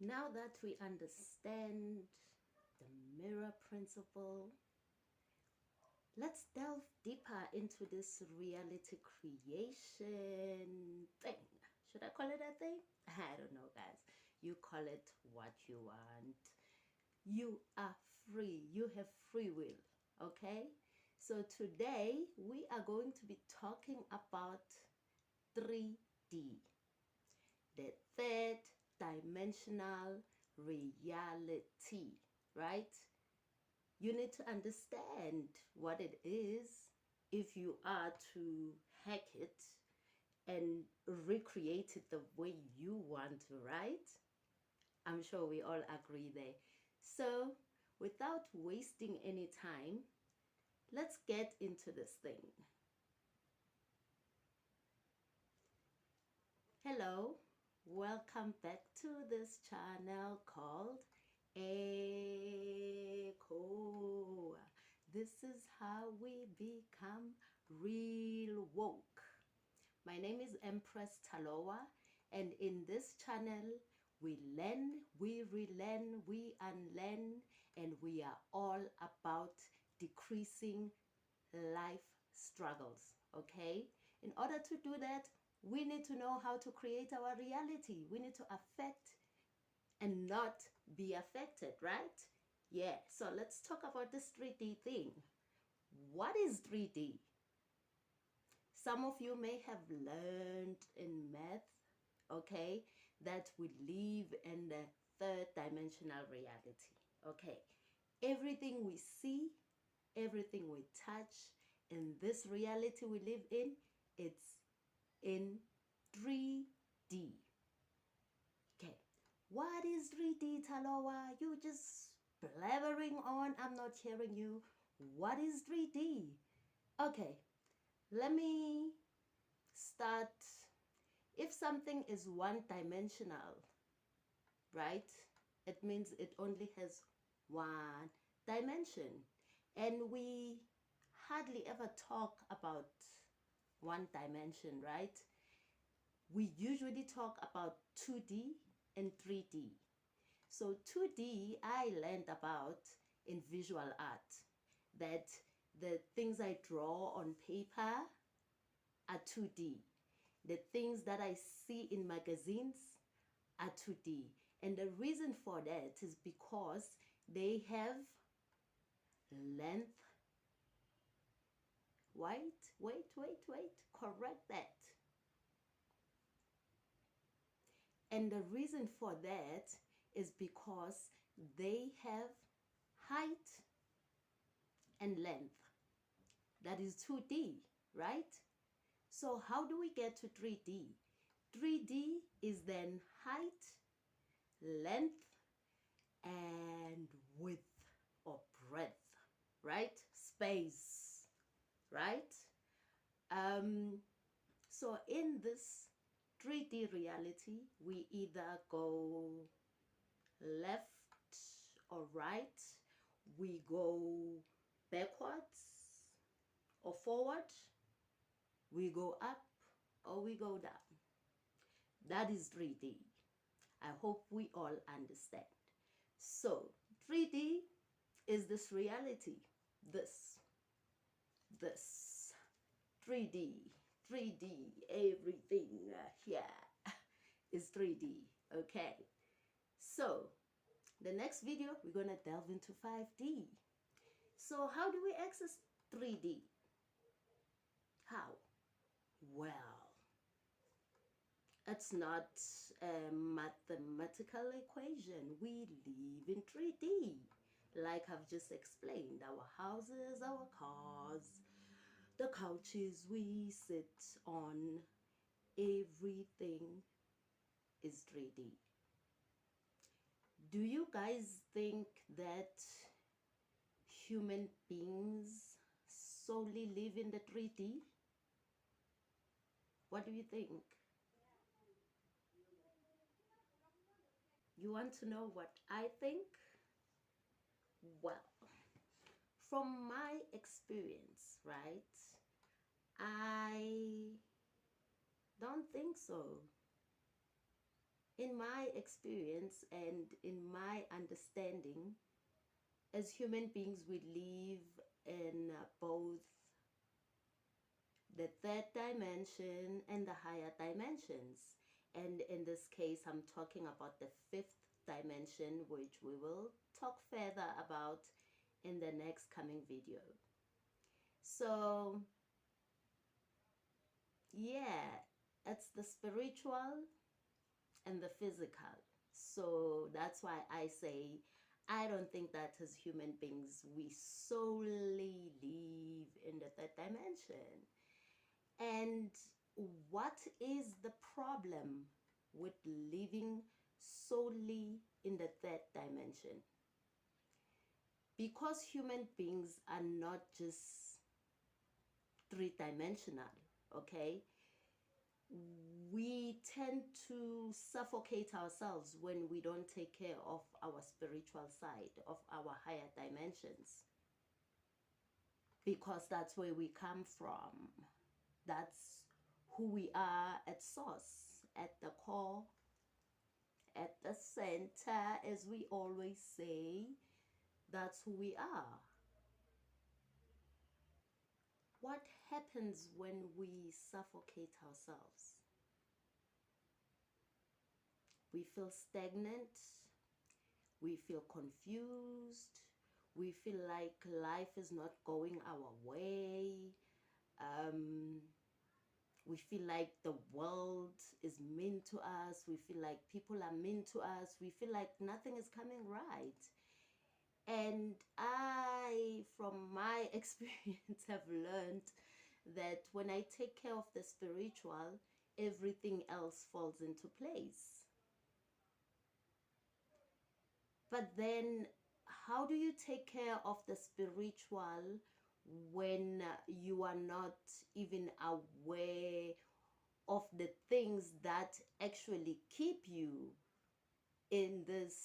Now that we understand the mirror principle, let's delve deeper into this reality creation thing. Should I call it a thing? I don't know, guys. You call it what you want. You are free. You have free will. Okay? So today we are going to be talking about 3D, the third dimensional reality, right? You need to understand what it is if you are to hack it and recreate it the way you want to, right? I'm sure we all agree there. So, without wasting any time, let's get into this thing. Hello, welcome back to this channel called Echo. This is how we become real woke. My name is Empress Talowa, and in this channel, we learn, we relearn, we unlearn, and we are all about decreasing life struggles. Okay? In order to do that, we need to know how to create our reality. We need to affect and not be affected, right? Yeah, so let's talk about this 3D thing. What is 3D? Some of you may have learned in math, okay, that we live in the third dimensional reality, okay. Everything we see, everything we touch in this reality we live in, it's in 3D. Okay, what is 3D, Talowa? You just blabbering on, I'm not hearing you. What is 3D? Okay, let me start. If something is one dimensional, right, it means it only has one dimension. And we hardly ever talk about one dimension, right? We usually talk about 2D and 3D. So 2D I learned about in visual art, that the things I draw on paper are 2D. The things that I see in magazines are 2D. And the reason for that is because they have length. Wait. Correct that. And the reason for that is because they have height and length. That is 2D, right? So how do we get to 3D? 3D is then height, length, and width or breadth, right? Space, right? So in this 3D reality, we either go left or right, we go backwards or forward, we go up or we go down. That is 3D. I hope we all understand. So 3D is this reality. This 3D, everything here is 3D. Okay, so the next video we're gonna delve into 5D. So how do we access 3D? How? Well, it's not a mathematical equation. We live in 3D. Like I've just explained, our houses, our cars, the couches we sit on, everything is 3D. Do you guys think that human beings solely live in the 3D? What do you think? You want to know what I think? Well, from my experience, right, I don't think so. In my experience and in my understanding, as human beings, we live in both the third dimension and the higher dimensions. And in this case, I'm talking about the fifth dimension, which we will talk further about in the next coming video. So, yeah, it's the spiritual and the physical. So that's why I say I don't think that as human beings we solely live in the third dimension. And what is the problem with living solely in the third dimension? Because human beings are not just three dimensional, okay? We tend to suffocate ourselves when we don't take care of our spiritual side, of our higher dimensions, because that's where we come from. That's who we are at source, at the core, at the center, as we always say. That's who we are. What happens when we suffocate ourselves? We feel stagnant, we feel confused, we feel like life is not going our way, um, we feel like the world is mean to us, we feel like people are mean to us, we feel like nothing is coming right. And I, from my experience, have learned that when I take care of the spiritual, everything else falls into place. But then, how do you take care of the spiritual when you are not even aware of the things that actually keep you in this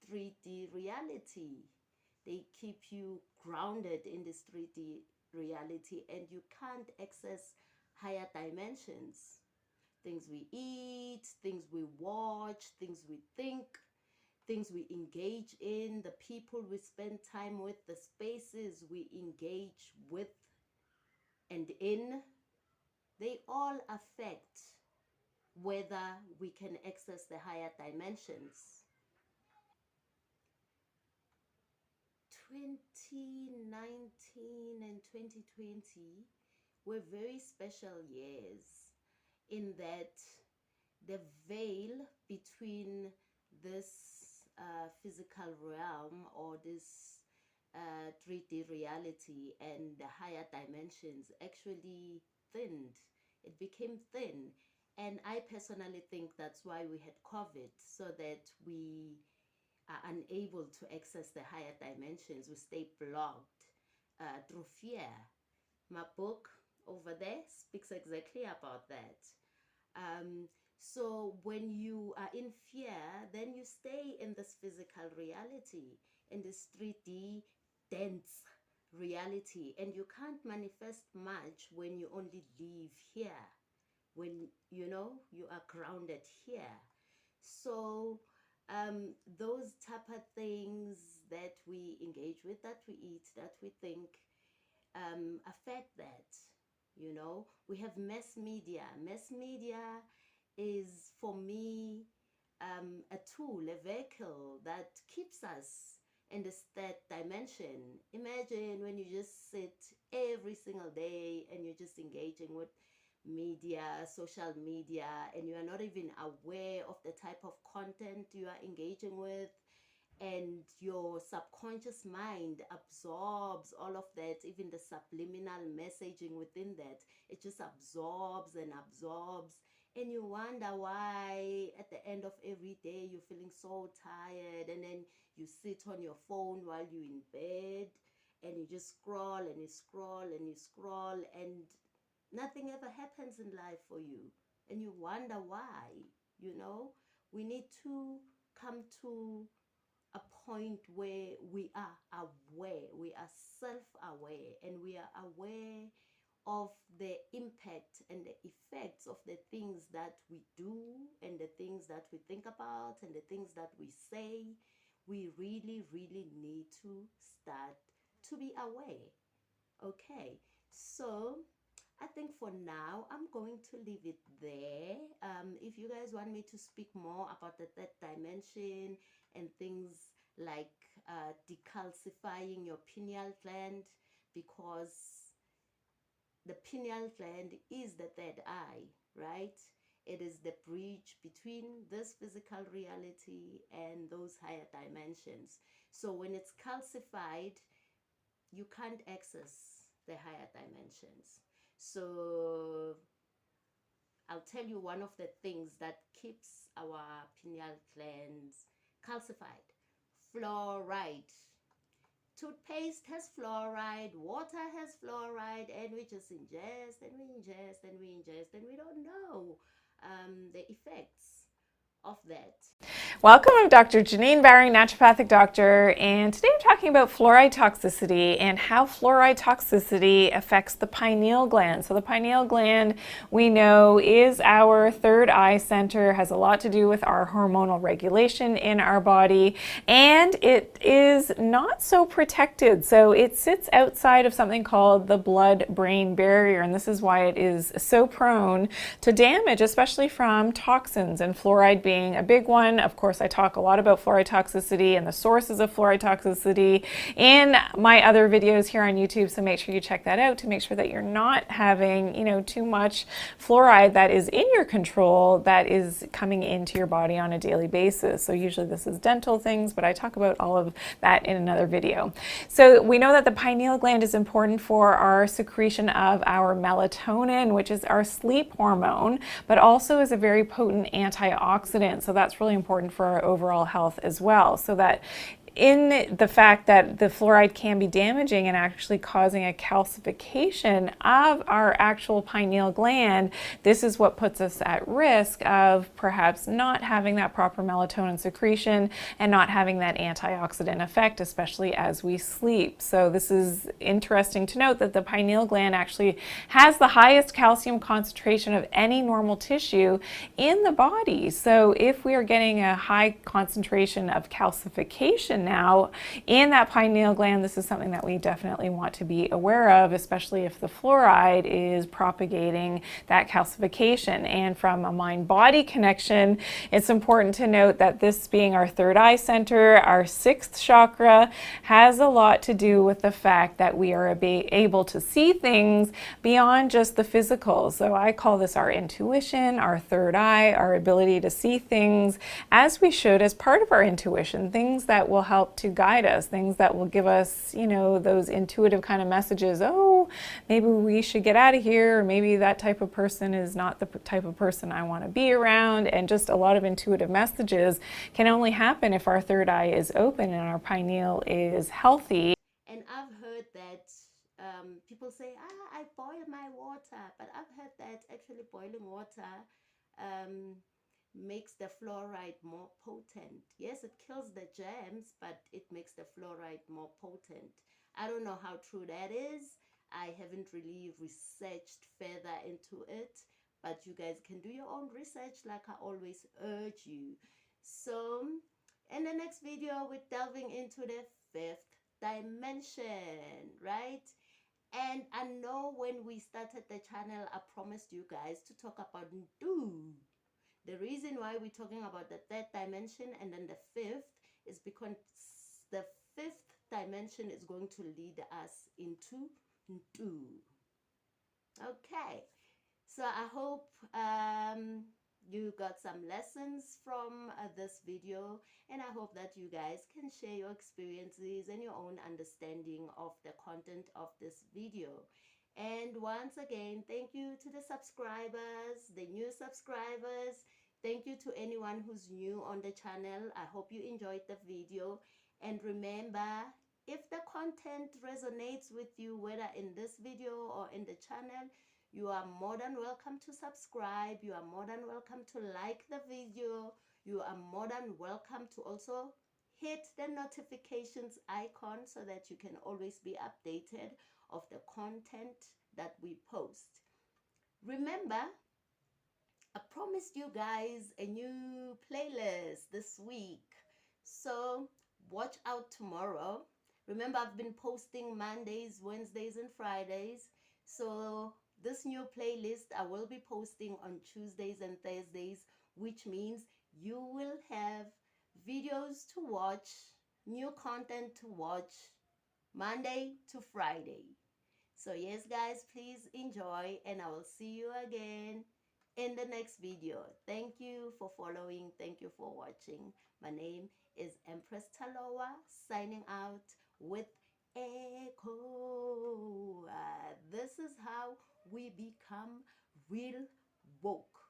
3D reality? They keep you grounded in this 3D reality, and you can't access higher dimensions. Things we eat, things we watch, things we think, things we engage in, the people we spend time with, the spaces we engage with and in, they all affect whether we can access the higher dimensions. 2019 and 2020 were very special years in that the veil between this physical realm, or this 3D reality, and the higher dimensions actually thinned. It became thin. And I personally think that's why we had COVID, so that we are unable to access the higher dimensions. We stay blocked through fear. My book over there speaks exactly about that. Um, so when you are in fear, then you stay in this physical reality, in this 3D dense reality, and you can't manifest much when you only live here, when you know you are grounded here. So those type of things that we engage with, that we eat, that we think, affect that. You know, we have mass media. Mass media is, for me, a tool, a vehicle that keeps us in this third dimension. Imagine when you just sit every single day and you're just engaging with media, social media, and you are not even aware of the type of content you are engaging with, and your subconscious mind absorbs all of that, even the subliminal messaging within that. It just absorbs and absorbs, and you wonder why at the end of every day you're feeling so tired, and then you sit on your phone while you're in bed, and you just scroll and you scroll and you scroll, and nothing ever happens in life for you, and you wonder why. You know, we need to come to a point where we are aware, we are self aware, and we are aware of the impact and the effects of the things that we do and the things that we think about and the things that we say, we really, really need to start to be aware. Okay, so I think for now I'm going to leave it there. If you guys want me to speak more about the third dimension and things like decalcifying your pineal gland, because the pineal gland is the third eye, right? It is the bridge between this physical reality and those higher dimensions. So when it's calcified, you can't access the higher dimensions. So I'll tell you one of the things that keeps our pineal glands calcified: fluoride. Toothpaste has fluoride, water has fluoride, and we just ingest and we ingest and we ingest, and we don't know the effects of that. Welcome, I'm Dr. Janine Barry, naturopathic doctor, and today I'm talking about fluoride toxicity and how fluoride toxicity affects the pineal gland. So the pineal gland, we know, is our third eye center, has a lot to do with our hormonal regulation in our body, and it is not so protected. So it sits outside of something called the blood-brain barrier, and this is why it is so prone to damage, especially from toxins, and fluoride being a big one. Of course, I talk a lot about fluoride toxicity and the sources of fluoride toxicity in my other videos here on YouTube, so make sure you check that out to make sure that you're not having, too much fluoride that is in your control that is coming into your body on a daily basis. So usually this is dental things, but I talk about all of that in another video. So we know that the pineal gland is important for our secretion of our melatonin, which is our sleep hormone, but also is a very potent antioxidant. So that's really important for our overall health as well. So that in the fact that the fluoride can be damaging and actually causing a calcification of our actual pineal gland, this is what puts us at risk of perhaps not having that proper melatonin secretion and not having that antioxidant effect, especially as we sleep. So this is interesting to note that the pineal gland actually has the highest calcium concentration of any normal tissue in the body. So if we are getting a high concentration of calcification now in that pineal gland, this is something that we definitely want to be aware of, especially if the fluoride is propagating that calcification. And from a mind-body connection, it's important to note that this being our third eye center, our sixth chakra, has a lot to do with the fact that we are able to see things beyond just the physical. So I call this our intuition, our third eye, our ability to see things as we should as part of our intuition, things that will help to guide us, things that will give us, those intuitive kind of messages. Oh, maybe we should get out of here, or maybe that type of person is not the type of person I want to be around. And just a lot of intuitive messages can only happen if our third eye is open and our pineal is healthy. And I've heard that people say, I boil my water, but I've heard that actually boiling water um, makes the fluoride more potent. Yes, it kills the germs, but it makes the fluoride more potent. I don't know how true that is. I haven't really researched further into it, but you guys can do your own research like I always urge you. So in the next video, we're delving into the fifth dimension, right? And I know when we started the channel, I promised you guys to talk about do. The reason why we're talking about the third dimension and then the fifth is because the fifth dimension is going to lead us into do. Okay, so I hope you got some lessons from this video, and I hope that you guys can share your experiences and your own understanding of the content of this video. And once again, thank you to the subscribers, the new subscribers. Thank you to anyone who's new on the channel. I hope you enjoyed the video. And remember, if the content resonates with you, whether in this video or in the channel, you are more than welcome to subscribe. You are more than welcome to like the video. You are more than welcome to also hit the notifications icon so that you can always be updated of the content that we post. Remember, I promised you guys a new playlist this week. So watch out tomorrow. Remember, I've been posting Mondays, Wednesdays, and Fridays. So this new playlist I will be posting on Tuesdays and Thursdays, which means you will have videos to watch, new content to watch Monday to Friday. So yes, guys, please enjoy, and I will see you again in the next video. Thank you for following. Thank you for watching. My name is Empress Taloa, signing out with Echo. This is how we become real woke.